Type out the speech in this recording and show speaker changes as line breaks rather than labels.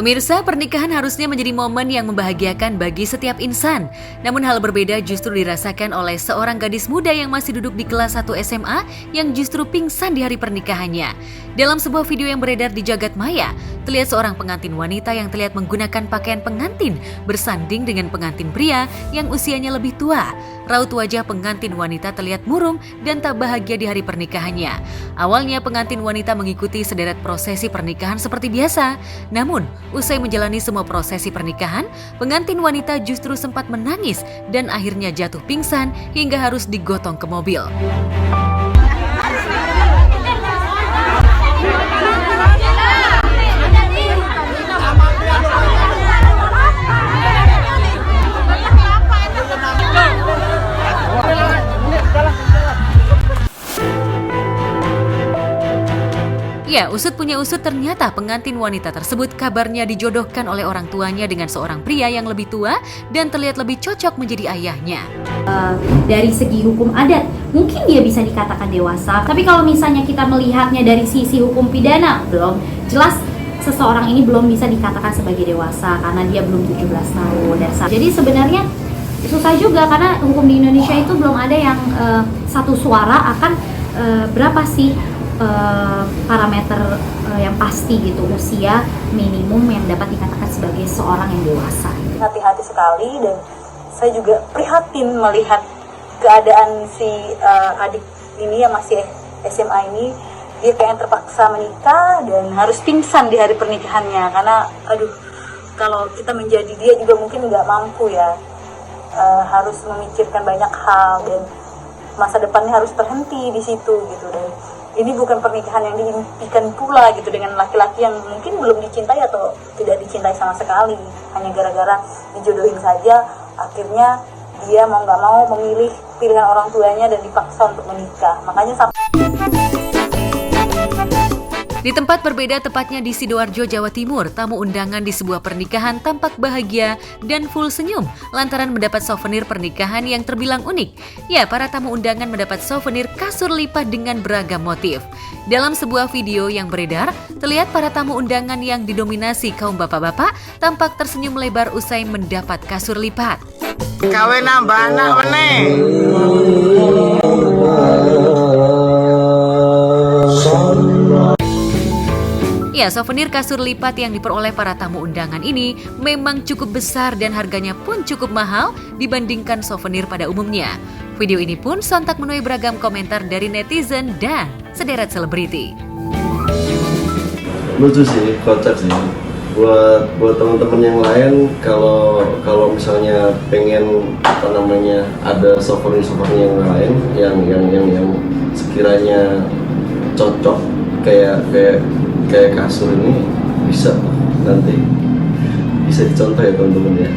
Pemirsa, pernikahan harusnya menjadi momen yang membahagiakan bagi setiap insan. Namun hal berbeda justru dirasakan oleh seorang gadis muda yang masih duduk di kelas 1 SMA yang justru pingsan di hari pernikahannya. Dalam sebuah video yang beredar di jagat maya, terlihat seorang pengantin wanita yang terlihat menggunakan pakaian pengantin bersanding dengan pengantin pria yang usianya lebih tua. Raut wajah pengantin wanita terlihat murung dan tak bahagia di hari pernikahannya. Awalnya pengantin wanita mengikuti sederet prosesi pernikahan seperti biasa. Namun, usai menjalani semua prosesi pernikahan, pengantin wanita justru sempat menangis dan akhirnya jatuh pingsan hingga harus digotong ke mobil. Ya, usut punya usut, ternyata pengantin wanita tersebut kabarnya dijodohkan oleh orang tuanya dengan seorang pria yang lebih tua dan terlihat lebih cocok menjadi ayahnya.
Dari segi hukum adat, mungkin dia bisa dikatakan dewasa. Tapi kalau misalnya kita melihatnya dari sisi hukum pidana, belum jelas seseorang ini belum bisa dikatakan sebagai dewasa karena dia belum 17 tahun. Jadi sebenarnya susah juga karena hukum di Indonesia itu belum ada yang satu suara akan berapa sih parameter yang pasti gitu, usia minimum yang dapat dikatakan sebagai seorang yang dewasa.
Hati-hati sekali, dan saya juga prihatin melihat keadaan si adik ini yang masih SMA ini. Dia kayak terpaksa menikah dan harus pingsan di hari pernikahannya karena kalau kita menjadi dia juga mungkin nggak mampu ya, harus memikirkan banyak hal dan masa depannya harus terhenti di situ gitu. Dan ini bukan pernikahan yang diimpikan pula gitu dengan laki-laki yang mungkin belum dicintai atau tidak dicintai sama sekali, hanya gara-gara dijodohin saja akhirnya dia mau nggak mau memilih pilihan orang tuanya dan dipaksa untuk menikah. Makanya
di tempat berbeda, tepatnya di Sidoarjo, Jawa Timur, tamu undangan di sebuah pernikahan tampak bahagia dan full senyum lantaran mendapat souvenir pernikahan yang terbilang unik. Ya, para tamu undangan mendapat souvenir kasur lipat dengan beragam motif. Dalam sebuah video yang beredar, terlihat para tamu undangan yang didominasi kaum bapak-bapak tampak tersenyum lebar usai mendapat kasur lipat.
Kawin nambah anak meneh.
Ya, souvenir kasur lipat yang diperoleh para tamu undangan ini memang cukup besar dan harganya pun cukup mahal dibandingkan souvenir pada umumnya. Video ini pun sontak menuai beragam komentar dari netizen dan sederet selebriti.
Lucu sih, kocak sih. Buat teman-teman yang lain, kalau misalnya pengen ada souvenir yang lain yang sekiranya cocok kayak kasur ini, bisa nanti bisa dicontoh ya teman-teman ya.